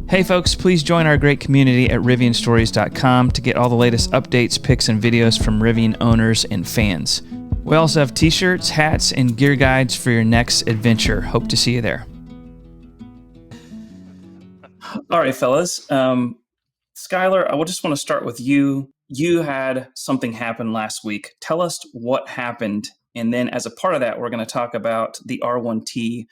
Hey folks, please join our great community at RivianStories.com to get all the latest updates, pics, and videos from Rivian owners and fans. We also have t-shirts, hats, and gear guides for your next adventure. Hope to see you there. All right, fellas. Skylar, I just want to start with you. You had something happen last week. Tell us what happened. And then as a part of that, we're going to talk about the R1T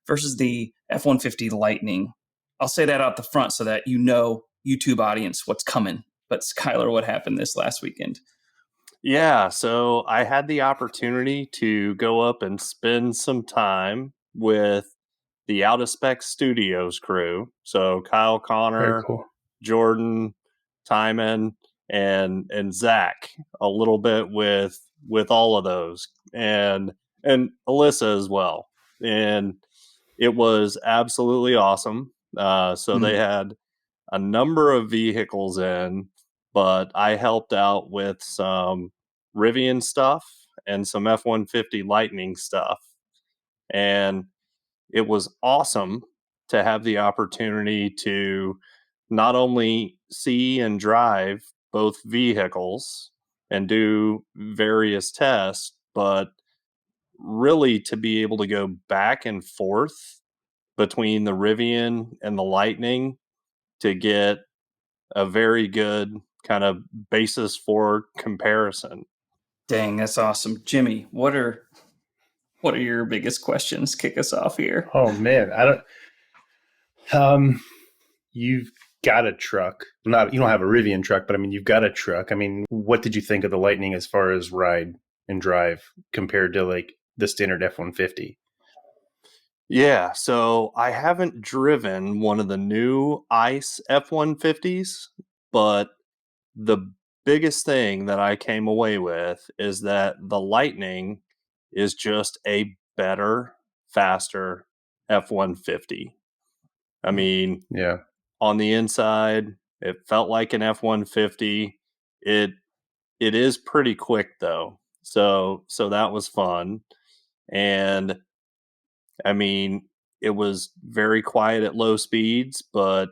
versus the F-150 Lightning. I'll say that out the front so that you know, YouTube audience, what's coming. But Skylar, what happened this last weekend? Yeah, so I had the opportunity to go up and spend some time with the Out of Spec Studios crew. So Kyle Very Connor, cool. Jordan, Timon, and Zach a little bit with all of those, and Alyssa as well. And it was absolutely awesome. So they had a number of vehicles in, but I helped out with some Rivian stuff and some F-150 Lightning stuff. And it was awesome to have the opportunity to not only see and drive both vehicles and do various tests, but really to be able to go back and forth between the Rivian and the Lightning to get a very good kind of basis for comparison. Dang, that's awesome. Jimmy, what are your biggest questions? Kick us off here. Oh man, you've got a truck. You don't have a Rivian truck, but I mean, you've got a truck. I mean, what did you think of the Lightning as far as ride and drive compared to like the standard F-150? Yeah, so I haven't driven one of the new ICE F-150s, but the biggest thing that I came away with is that the Lightning is just a better, faster F-150. I mean, Yeah. on the inside, it felt like an F-150. It is pretty quick though. So that was fun. And I mean, it was very quiet at low speeds, but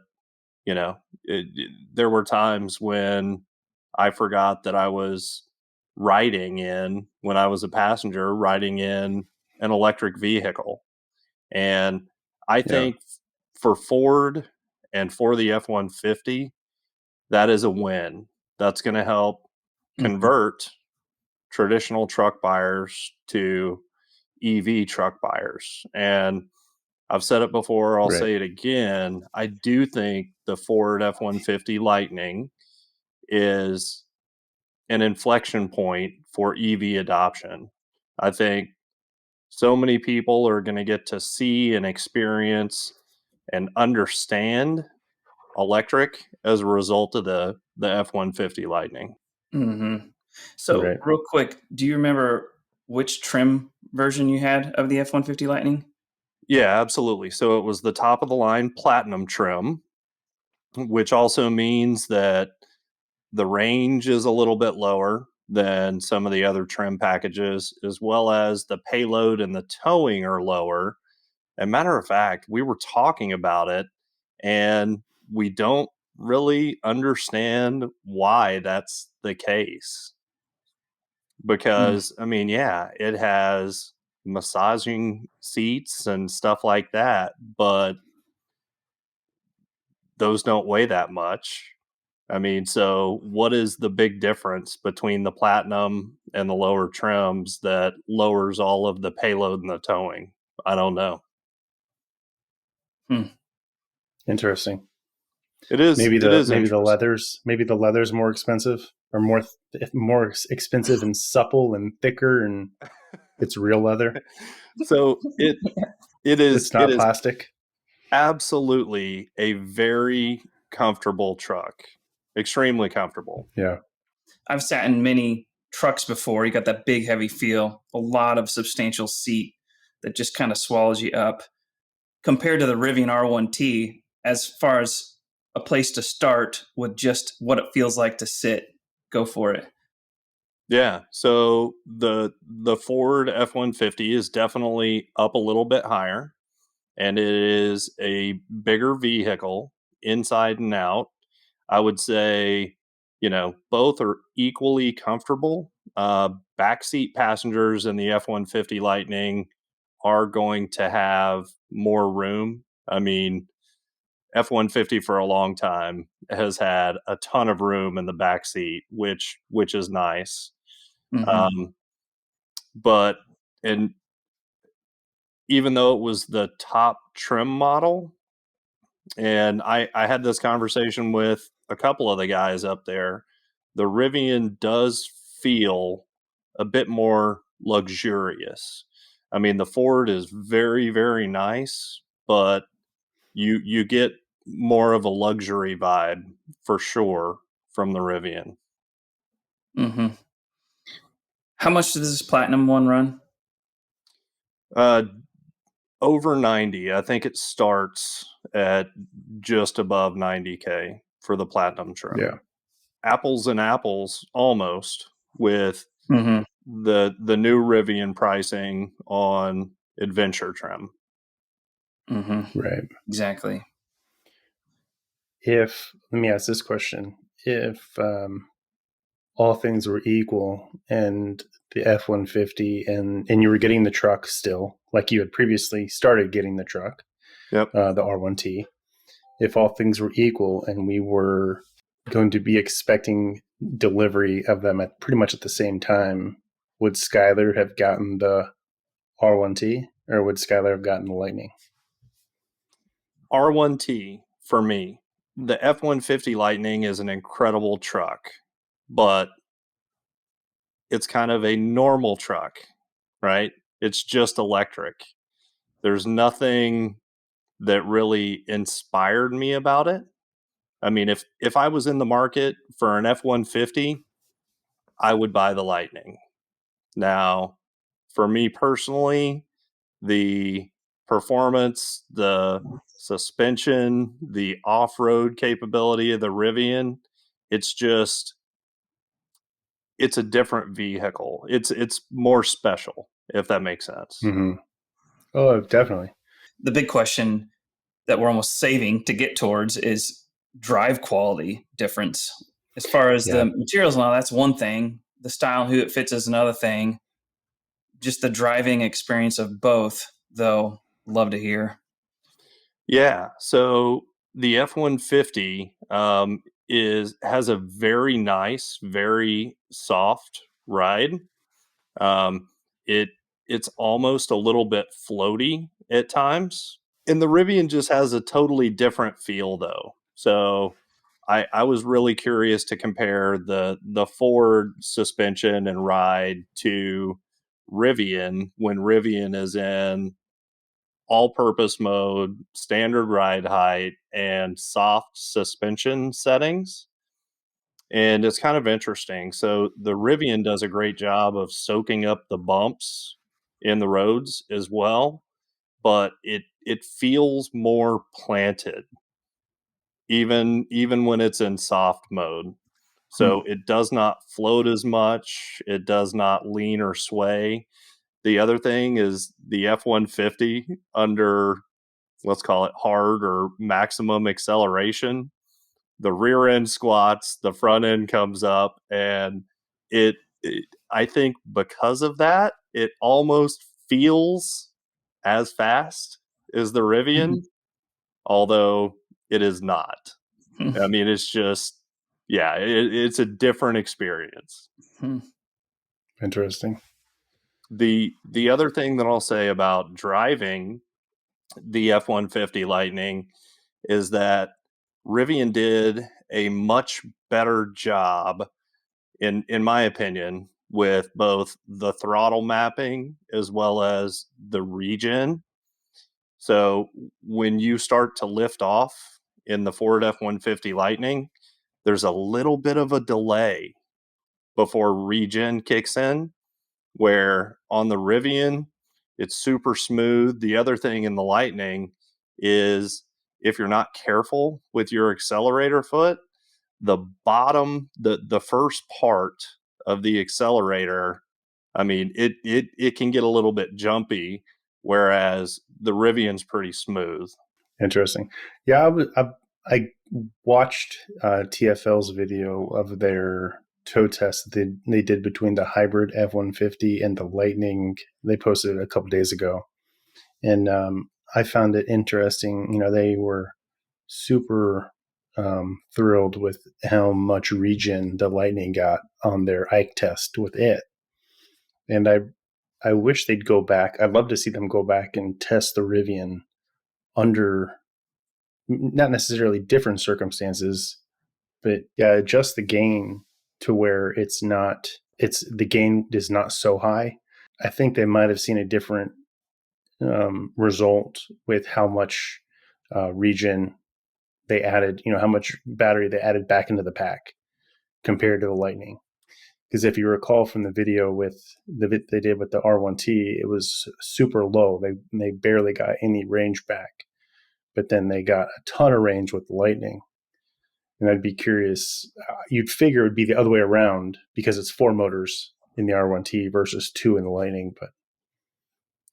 there were times when I forgot that I was when I was a passenger, riding in an electric vehicle. And I think for Ford and for the F-150, that is a win. That's going to help convert traditional truck buyers to EV truck buyers. And I've said it before, I'll say it again. I do think the Ford F-150 Lightning is an inflection point for EV adoption. I think so many people are going to get to see and experience and understand electric as a result of the F-150 Lightning. Mm-hmm. So real quick, do you remember which trim version you had of the F-150 Lightning? Yeah, absolutely. So it was the top of the line platinum trim, which also means that the range is a little bit lower than some of the other trim packages, as well as the payload and the towing are lower. And matter of fact, we were talking about it and we don't really understand why that's the case. Because, I mean, yeah, it has massaging seats and stuff like that, but those don't weigh that much. I mean, so what is the big difference between the platinum and the lower trims that lowers all of the payload and the towing? I don't know. Interesting. It is. Maybe it is the leather's more expensive or more expensive and supple and thicker, and it's real leather. So it is. It's not plastic. Absolutely a very comfortable truck. Extremely comfortable. Yeah. I've sat in many trucks before. You got that big, heavy feel, a lot of substantial seat that just kind of swallows you up. Compared to the Rivian R1T, as far as a place to start with just what it feels like to sit, go for it. Yeah. So the Ford F-150 is definitely up a little bit higher, and it is a bigger vehicle. inside and out. I would say, both are equally comfortable. Backseat passengers in the F-150 Lightning are going to have more room. I mean, F-150 for a long time has had a ton of room in the backseat, which is nice. Mm-hmm. Um, but and even though it was the top trim model, and I had this conversation with a couple of the guys up there, the Rivian does feel a bit more luxurious. I mean, the Ford is very, very nice, but you get more of a luxury vibe for sure from the Rivian. Mm-hmm. How much does this Platinum one run? Uh, Over 90. I think it starts at just above 90K for the Platinum trim. Yeah. Apples and apples almost with Mm-hmm. the new Rivian pricing on Adventure trim. Mm-hmm. Right. Exactly. Let me ask this question. If all things were equal and the F-150 and you were getting the truck still, like you had previously started getting the truck, Yep. the R1T, if all things were equal and we were going to be expecting delivery of them at pretty much at the same time, would Skylar have gotten the R1T or would Skylar have gotten the Lightning? R1T for me. The F-150 Lightning is an incredible truck, but it's kind of a normal truck, right? It's just electric. There's nothing that really inspired me about it. I mean, if I was in the market for an F-150, I would buy the Lightning. Now, for me personally, the performance, the suspension, the off-road capability of the Rivian, it's just it's a different vehicle. It's more special, if that makes sense. Mm-hmm. Oh, definitely. The big question that we're almost saving to get towards is drive quality difference. As far as Yeah. the materials and all, that's one thing. The style and who it fits is another thing. Just the driving experience of both, though, love to hear. Yeah. So the F-150 has a very nice, very soft ride. Um, it it's almost a little bit floaty at times, and the Rivian just has a totally different feel, though. So I was really curious to compare the Ford suspension and ride to Rivian when Rivian is in all-purpose mode, standard ride height, and soft suspension settings. And it's kind of interesting. So the Rivian does a great job of soaking up the bumps in the roads as well, but it feels more planted even when it's in soft mode. Hmm. So it does not float as much, it does not lean or sway. The other thing is the F-150 under, let's call it hard or maximum acceleration, the rear end squats, the front end comes up, and it I think because of that, it almost feels as fast as the Rivian, although it is not. I mean, it's just, yeah, it's a different experience. Interesting. The other thing that I'll say about driving the F-150 Lightning is that Rivian did a much better job, in my opinion, with both the throttle mapping as well as the regen. So when you start to lift off in the Ford F-150 Lightning, there's a little bit of a delay before regen kicks in, where on the Rivian, it's super smooth. The other thing in the Lightning is if you're not careful with your accelerator foot, the bottom, the first part of the accelerator, I mean, it can get a little bit jumpy, whereas the Rivian's pretty smooth. Interesting. Yeah, I watched TFL's video of their tow test that they did between the hybrid F-150 and the Lightning. They posted it a couple days ago, and I found it interesting. They were super thrilled with how much regen the Lightning got on their Ike test with it, and I wish they'd go back. I'd love to see them go back and test the Rivian under not necessarily different circumstances, but yeah, adjust the gain to where the gain is not so high. I think they might have seen a different result with how much regen they added, how much battery they added back into the pack compared to the Lightning. Because if you recall from the video they did with the R1T, it was super low. They barely got any range back, but then they got a ton of range with the Lightning. And I'd be curious. You'd figure it would be the other way around because it's 4 motors in the R1T versus 2 in the Lightning. But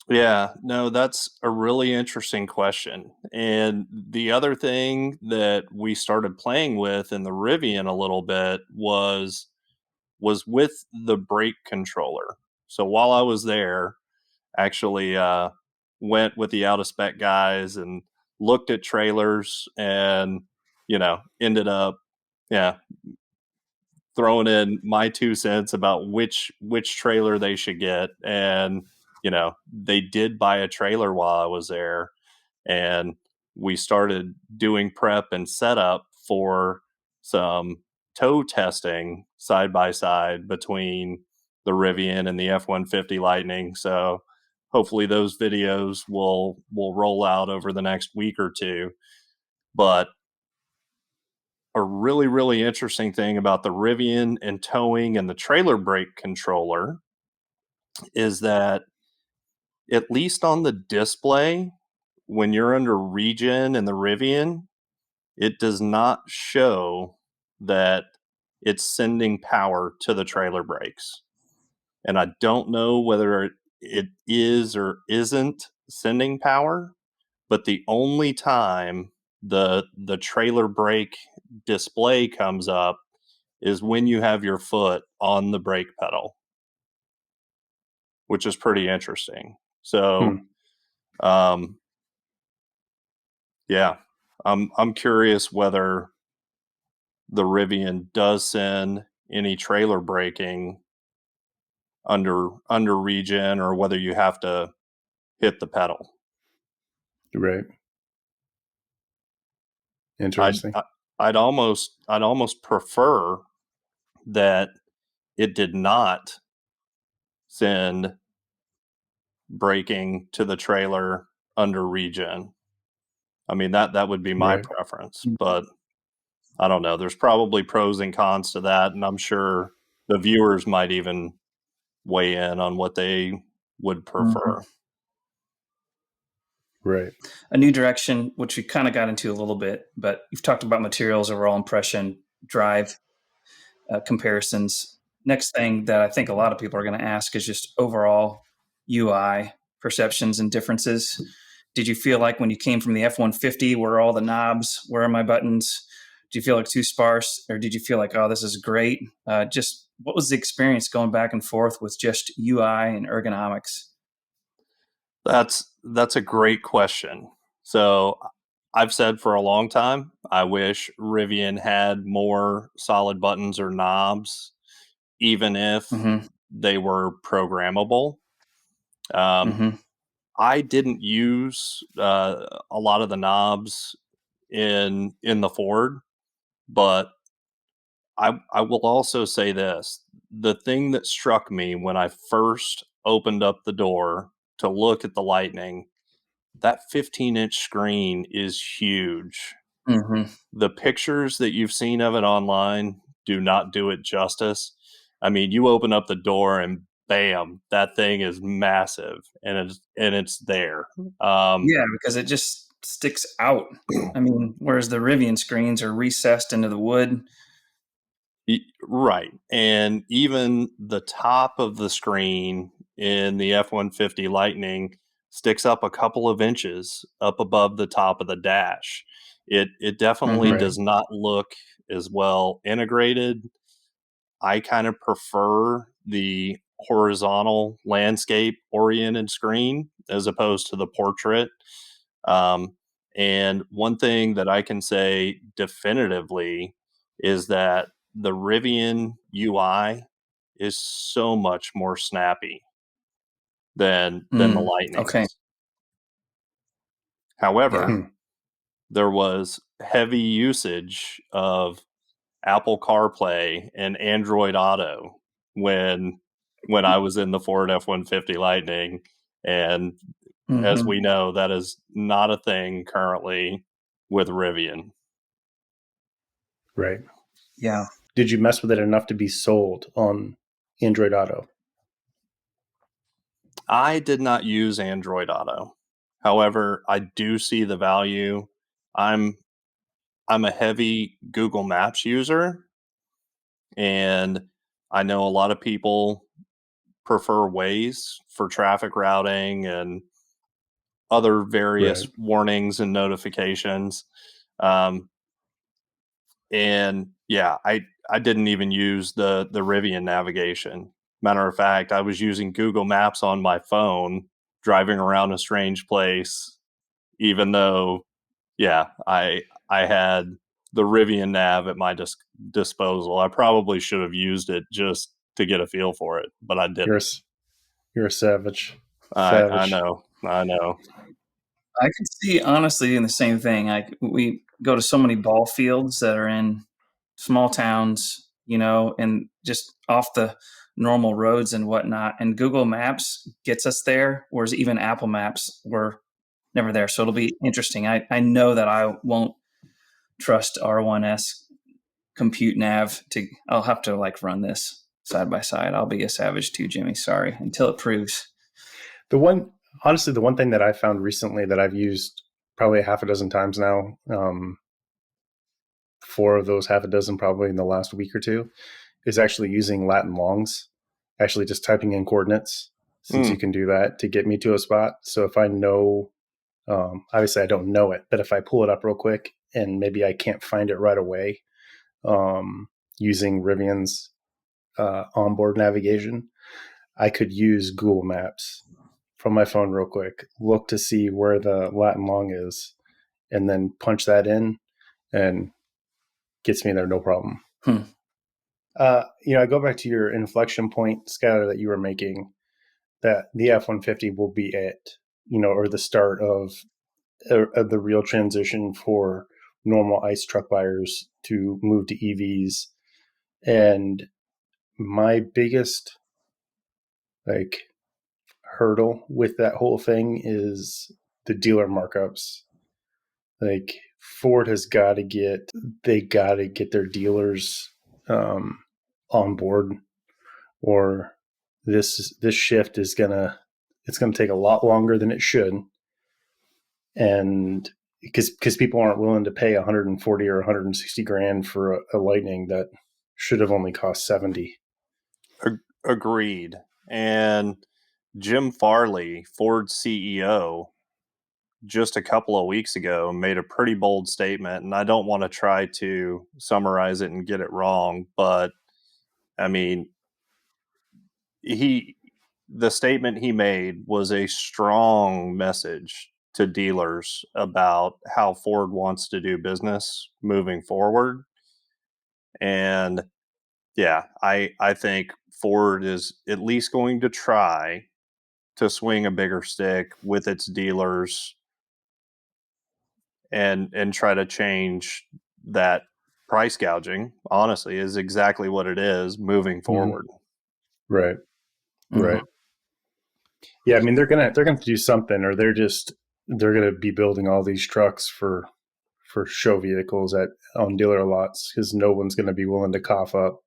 yeah, no, that's a really interesting question. And the other thing that we started playing with in the Rivian a little bit was with the brake controller. So while I was there, actually went with the out of spec guys and looked at trailers and ended up throwing in my 2 cents about which trailer they should get. And they did buy a trailer while I was there, and we started doing prep and setup for some tow testing side by side between the Rivian and the F-150 Lightning. So hopefully those videos will roll out over the next week or two. But a really, really interesting thing about the Rivian and towing and the trailer brake controller is that, at least on the display, when you're under regen in the Rivian, it does not show that it's sending power to the trailer brakes. And I don't know whether it is or isn't sending power, but the only time the trailer brake display comes up is when you have your foot on the brake pedal, which is pretty interesting. So, yeah, I'm curious whether the Rivian does send any trailer braking under regen, or whether you have to hit the pedal. Right. I'd Interesting. I'd almost prefer that it did not send braking to the trailer under regen. I mean, that would be my Right. preference, but I don't know. There's probably pros and cons to that, and I'm sure the viewers might even weigh in on what they would prefer. Right. A new direction, which we kind of got into a little bit, but you've talked about materials, overall impression, drive comparisons. Next thing that I think a lot of people are going to ask is just overall UI perceptions and differences. Did you feel like when you came from the F-150, where are all the knobs? Where are my buttons? Do you feel like too sparse, or did you feel like, oh, this is great? Just what was the experience going back and forth with just UI and ergonomics? That's a great question. So I've said for a long time, I wish Rivian had more solid buttons or knobs, even if they were programmable. I didn't use a lot of the knobs in the Ford, but I will also say this. The thing that struck me when I first opened up the door to look at the Lightning, that 15-inch screen is huge. The pictures that you've seen of it online do not do it justice. I mean, you open up the door and bam, that thing is massive, and it's there. Yeah, because it just sticks out. I mean, whereas the Rivian screens are recessed into the wood. Right. And even the top of the screen in the F-150 Lightning sticks up a couple of inches up above the top of the dash. It definitely Mhm. does not look as well integrated. I kind of prefer the horizontal landscape oriented screen as opposed to the portrait. Um, and one thing that I can say definitively is that the Rivian UI is so much more snappy than the Okay. Lightnings. Yeah. However, Hmm. there was heavy usage of Apple CarPlay and Android Auto when I was in the Ford F-150 Lightning, and as Mhm. we know, that is not a thing currently with Rivian. Right. Yeah. Did you mess with it enough to be sold on Android Auto? I did not use Android Auto. However, I do see the value. I'm a heavy Google Maps user, and I know a lot of people prefer Waze for traffic routing and other various Right. warnings and notifications. Um, and yeah, I didn't even use the Rivian navigation. Matter of fact, I was using Google Maps on my phone, driving around a strange place, even though, yeah, I had the Rivian nav at my disposal. I probably should have used it just to get a feel for it, but I You're a, didn't. you're a savage. I Savage. know, I know. I could see honestly doing the same thing. Like we go to so many ball fields that are in small towns, and just off the normal roads and whatnot. And Google Maps gets us there, whereas even Apple Maps were never there. So it'll be interesting. I know that I won't trust R1S compute nav to. I'll have to like run this side by side. I'll be a savage too, Jimmy. Sorry, until it proves. Honestly, the one thing that I found recently that I've used probably a half a dozen times now, four of those half a dozen probably in the last week or two, is actually using Latin longs, actually just typing in coordinates, since you Mm, can do that to get me to a spot. So if I know, obviously I don't know it, but if I pull it up real quick and maybe I can't find it right away, using Rivian's onboard navigation, I could use Google Maps from my phone real quick, look to see where the Latin long is, and then punch that in, and gets me there no problem. Hmm. I go back to your inflection point, Skylar, that you were making, that the F-150 will be it, or the start of the real transition for normal ICE truck buyers to move to EVs. And my biggest like hurdle with that whole thing is the dealer markups. Like Ford has got to get their dealers um, on board, or this shift is gonna take a lot longer than it should, and because people aren't willing to pay 140 or 160 grand for a Lightning that should have only cost 70. agreed. And Jim Farley, Ford's CEO, just a couple of weeks ago made a pretty bold statement, and I don't want to try to summarize it and get it wrong, but I mean, he the statement he made was a strong message to dealers about how Ford wants to do business moving forward. And yeah, I think Ford is at least going to try to swing a bigger stick with its dealers and try to change that price gouging. Honestly, is exactly what it is moving Mm-hmm. forward. Right, Mhm. right. Yeah, I mean they're gonna do something, or they're gonna be building all these trucks for show vehicles on dealer lots, because no one's gonna be willing to cough up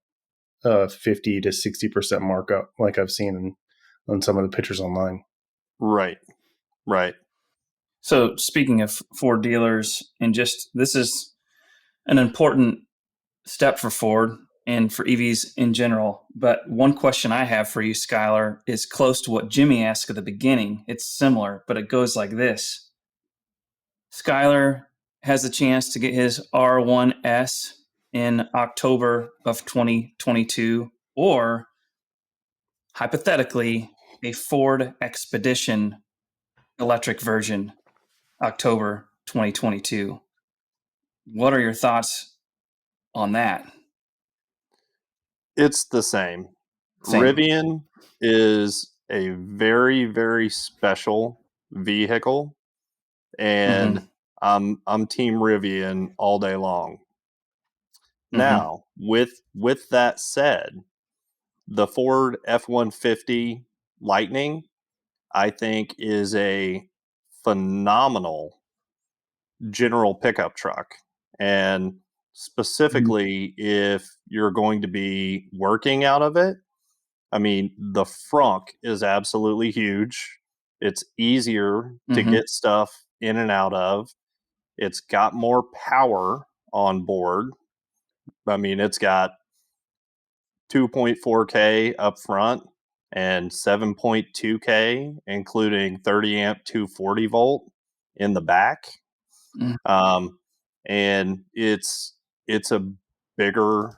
50 to 60% markup like I've seen on some of the pictures online. Right, right. So speaking of Ford dealers, and just this is an important step for Ford and for EVs in general. But one question I have for you, Skylar, is close to what Jimmy asked at the beginning. It's similar, but it goes like this. Skylar, has a chance to get his R1S in October of 2022, or hypothetically, a Ford Expedition electric version, October 2022. What are your thoughts on that? It's the same. Same. Rivian is a very, very special vehicle, and Mm-hmm. I'm Team Rivian all day long. Mm-hmm. Now, with that said, the Ford F-150 Lightning, I think, is a phenomenal general pickup truck. And specifically, if you're going to be working out of it, I mean, the frunk is absolutely huge. It's easier to Mm-hmm. get stuff in and out of. It's got more power on board. I mean, it's got 2.4K up front and 7.2K, including 30 amp 240 volt in the back. Mm-hmm. Um, and it's a bigger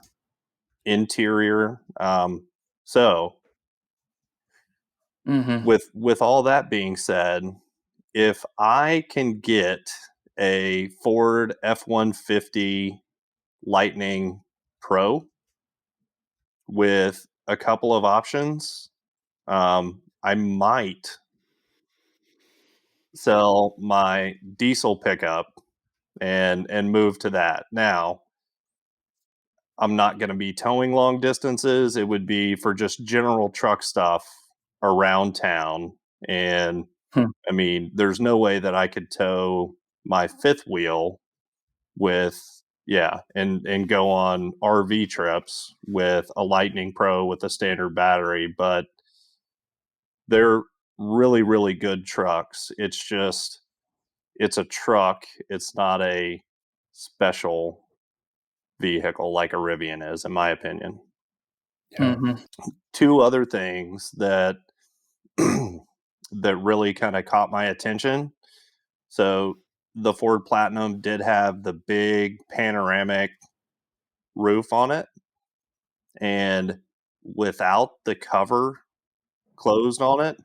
interior. So Mm-hmm. with all that being said, if I can get a Ford F-150 Lightning Pro with a couple of options, I might sell my diesel pickup and move to that. Now, I'm not going to be towing long distances. It would be for just general truck stuff around town. And Hmm. I mean, there's no way that I could tow my fifth wheel with, yeah, and go on RV trips with a Lightning Pro with a standard battery. But they're really, really good trucks. It's just, it's a truck. It's not a special vehicle like a Rivian is, in my opinion. Yeah. Mm-hmm. Two other things that that really kind of caught my attention. So the Ford Platinum did have the big panoramic roof on it, and without the cover closed on it,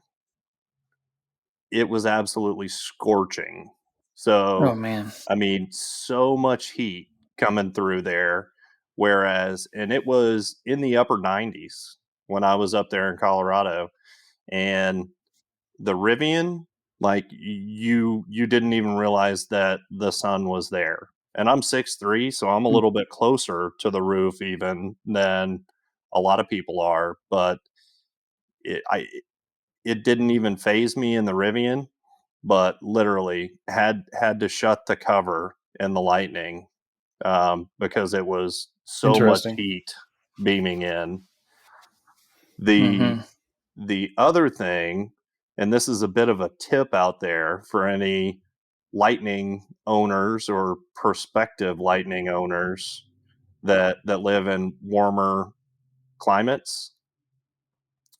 it was absolutely scorching. Oh So, man. I mean, so much heat coming through there. Whereas, and it was in the upper 90s when I was up there in Colorado, and the Rivian, like you didn't even realize that the sun was there. And I'm 6'3", so I'm a little bit closer to the roof even than a lot of people are. But it didn't even phase me in the Rivian, but literally had to shut the cover in the Lightning because it was so much Interesting. heat beaming in. The Mm-hmm. the other thing, and this is a bit of a tip out there for any Lightning owners or prospective Lightning owners that live in warmer climates,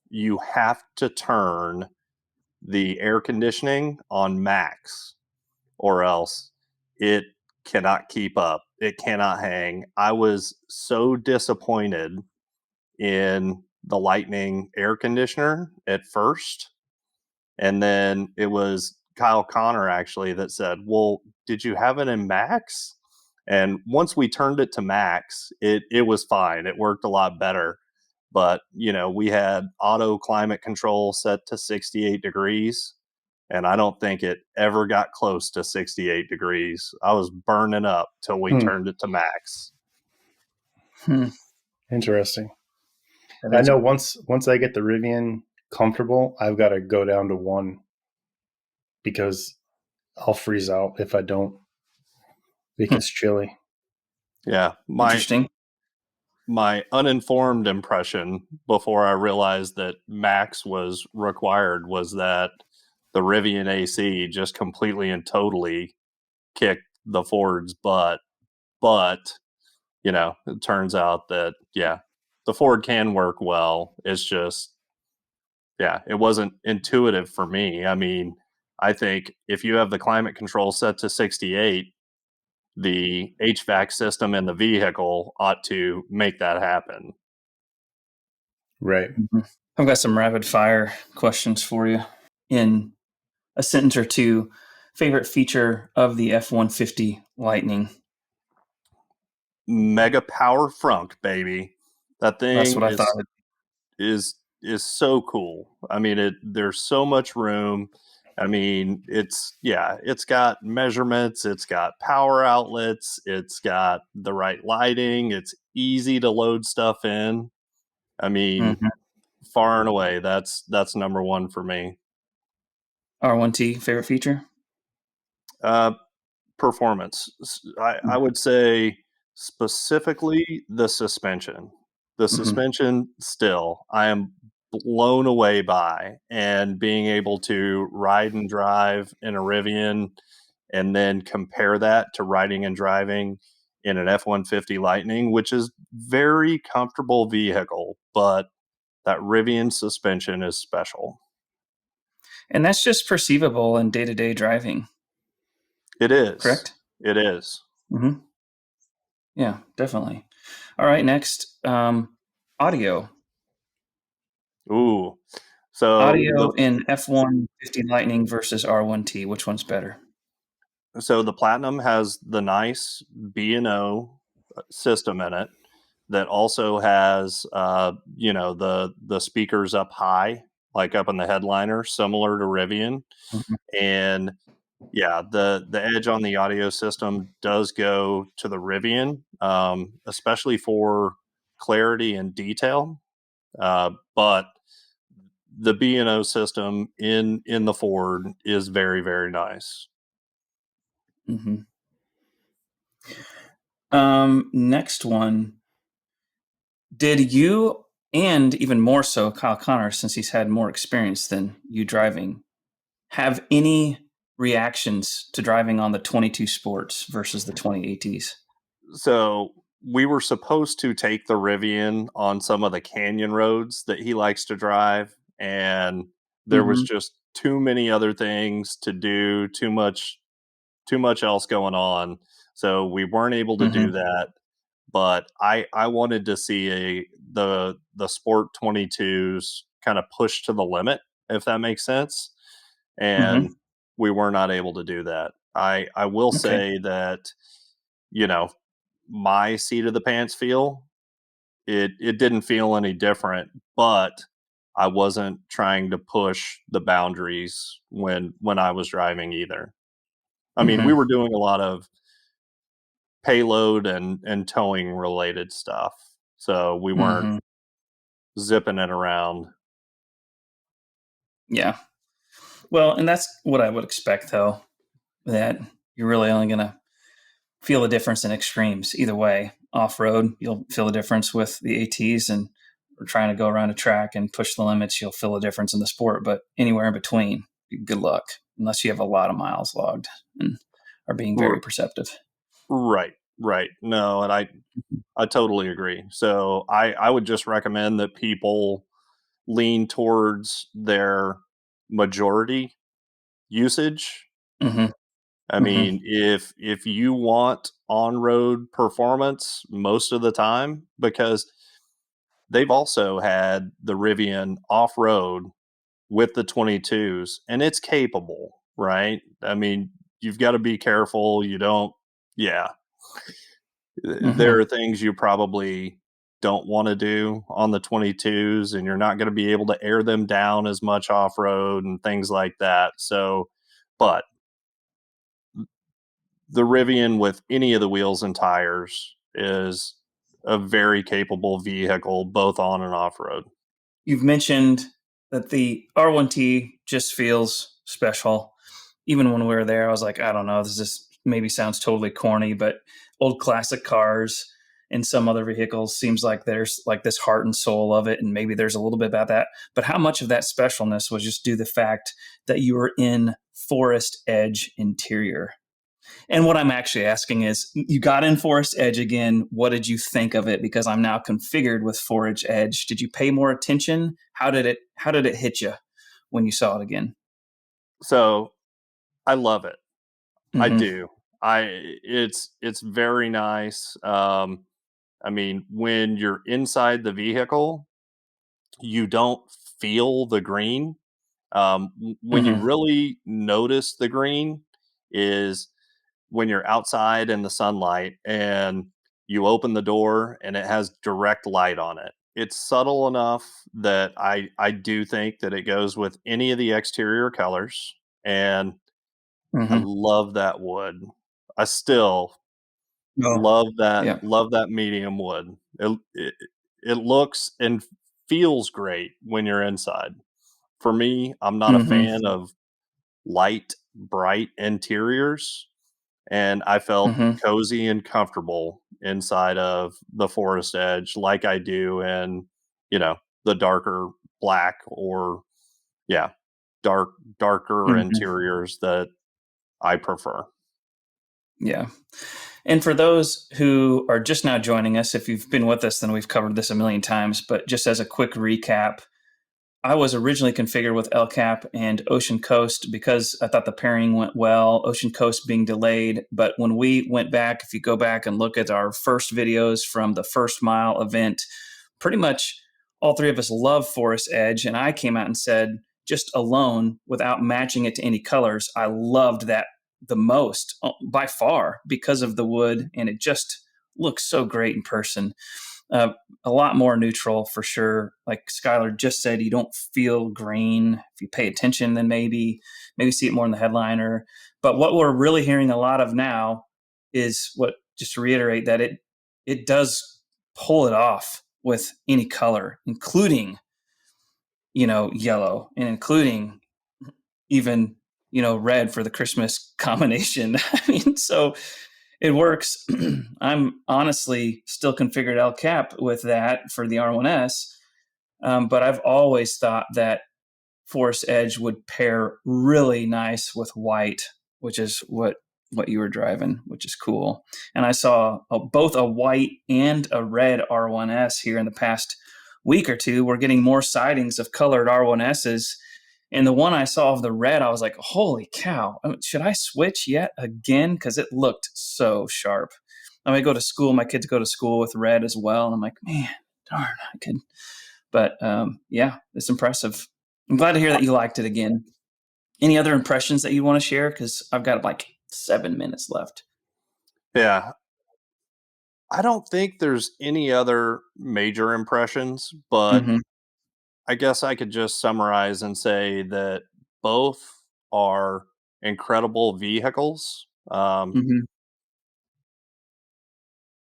you have to turn the air conditioning on max, or else it cannot keep up. It cannot hang. I was so disappointed in the Lightning air conditioner at first. And then it was Kyle Connor actually that said, "Well, did you have it in max?" And once we turned it to max, it was fine. It worked a lot better. But, you know, we had auto climate control set to 68 degrees, and I don't think it ever got close to 68 degrees. I was burning up till we Hmm. turned it to max. Hmm. Interesting. That I is. know once I get the Rivian comfortable, I've got to go down to one because I'll freeze out if I don't. It Hmm. gets chilly. Yeah, Interesting. my uninformed impression before I realized that max was required was that the Rivian AC just completely and totally kicked the Ford's butt. But, you know, it turns out that, yeah, the Ford can work well. It's just, yeah, it wasn't intuitive for me. I mean, I think if you have the climate control set to 68, the HVAC system in the vehicle ought to make that happen. Right. I've got some rapid fire questions for you. In a sentence or two, favorite feature of the F-150 Lightning? Mega power frunk, baby. That That's thing what I thought. is so cool. I mean, there's so much room. I mean, it's got measurements, it's got power outlets, it's got the right lighting, it's easy to load stuff in. I mean, far and away, that's number one for me. R1T, favorite feature? Performance. I would say specifically the suspension. The suspension still I am blown away by, and being able to ride and drive in a Rivian and then compare that to riding and driving in an F-150 Lightning, which is very comfortable vehicle, but that Rivian suspension is special. And that's just perceivable in day-to-day driving, It is. correct? It is. Mm-hmm. Yeah, definitely. All right, next, audio. Ooh. So Audio in F-150 Lightning versus R1T. Which one's better? the Platinum has the nice B&O system in it that also has the speakers up high, like up in the headliner, similar to Rivian. Mhm. And yeah, the edge on the audio system does go to the Rivian, especially for clarity and detail. But the B&O system in the Ford is very, very nice. Mm-hmm. Next one. Did you, and even more so Kyle Connor, since he's had more experience than you driving, have any reactions to driving on the 22 Sports versus the 20 ATs? So we were supposed to take the Rivian on some of the canyon roads that he likes to drive, and there was Mm-hmm. just too many other things to do, too much else going on. So we weren't able to do Mm-hmm. that. But I wanted to see the Sport 22s kind of pushed to the limit, if that makes sense. And Mm-hmm. we were not able to do that. I will Okay. say that, you know, my seat of the pants feel, it didn't feel any different, but I wasn't trying to push the boundaries when I was driving either. I mean, we Mm-hmm. were doing a lot of payload and towing related stuff, so we weren't Mm-hmm. zipping it around. Yeah. Well, and that's what I would expect, though, that you're really only going to feel the difference in extremes. Either way, off road, you'll feel the difference with the ATs, and we're trying to go around a track and push the limits, you'll feel a difference in the sport. But anywhere in between, good luck, unless you have a lot of miles logged and are being very R- perceptive. right, right. No, and I totally agree. So I would just recommend that people lean towards their majority usage. Mm-hmm. I Mm-hmm. mean, if you want on-road performance most of the time, because they've also had the Rivian off-road with the 22s, and it's capable, right? I mean, you've got to be careful. You don't, yeah. There Mm-hmm. are things you probably don't want to do on the 22s, and you're not going to be able to air them down as much off-road and things like that. So, but the Rivian with any of the wheels and tires is a very capable vehicle, both on and off road. You've mentioned that the R1T just feels special. Even when we were there, I was like, I don't know, this just maybe sounds totally corny, but old classic cars and some other vehicles seems like there's like this heart and soul of it. And maybe there's a little bit about that. But how much of that specialness was just due to the fact that you were in Forest Edge interior? And what I'm actually asking is, you got in Forest Edge again. What did you think of it? Because I'm now configured with Forest Edge. Did you pay more attention? How did it hit you when you saw it again? So I love it. I Mm-hmm. do. It's very nice. I mean, when you're inside the vehicle, you don't feel the green. When you Hmm. really notice the green is when you're outside in the sunlight and you open the door and it has direct light on it. It's subtle enough that I do think that it goes with any of the exterior colors, and I Hmm. love that wood. I still Oh, yeah. love that medium wood. It looks and feels great when you're inside. For me, I'm not a Hmm. fan of light, bright interiors, and I felt Hmm. cozy and comfortable inside of the Forest Edge like I do in, the darker black or yeah, darker Hmm. interiors that I prefer. Yeah. And for those who are just now joining us, if you've been with us, then we've covered this a million times. But just as a quick recap, I was originally configured with El Cap and Ocean Coast because I thought the pairing went well, Ocean Coast being delayed. But when we went back, if you go back and look at our first videos from the first mile event, pretty much all three of us love Forest Edge. And I came out and said, just alone, without matching it to any colors, I loved that the most by far because of the wood. And it just looks so great in person. Uh, a lot more neutral for sure. Like Skylar just said, you don't feel green. If you pay attention, then maybe see it more in the headliner. But what we're really hearing a lot of now is what, just to reiterate, that it does pull it off with any color, including yellow, and including even red for the Christmas combination. I mean, so it works. I'm honestly still configured El Cap with that for the R1S, but I've always thought that Forest Edge would pair really nice with white, which is what you were driving, which is cool. And I saw both a white and a red R1S here in the past week or two. We're getting more sightings of colored R1Ss. And the one I saw of the red, I was like, holy cow, should I switch yet again? Because it looked so sharp. I mean, I go to school, my kids go to school with red as well. And I'm like, man, darn, I could. But yeah, it's impressive. I'm glad to hear that you liked it again. Any other impressions that you want to share? Because I've got like 7 minutes left. Yeah. I don't think there's any other major impressions, but Mm-hmm. I guess I could just summarize and say that both are incredible vehicles. Mm-hmm.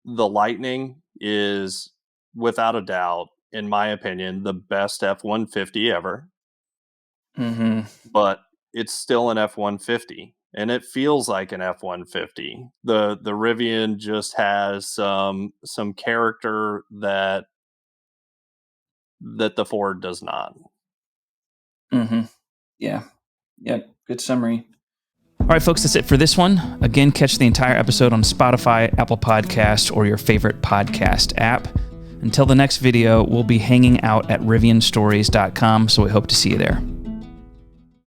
The Lightning is, without a doubt, in my opinion, the best F-150 ever, Mm-hmm. but it's still an F-150, and it feels like an F-150. The Rivian just has some character that the Ford does not. Mm-hmm. Yeah. Yeah. Good summary. All right, folks, that's it for this one. Again, catch the entire episode on Spotify, Apple Podcasts, or your favorite podcast app. Until the next video, we'll be hanging out at rivianstories.com, so we hope to see you there.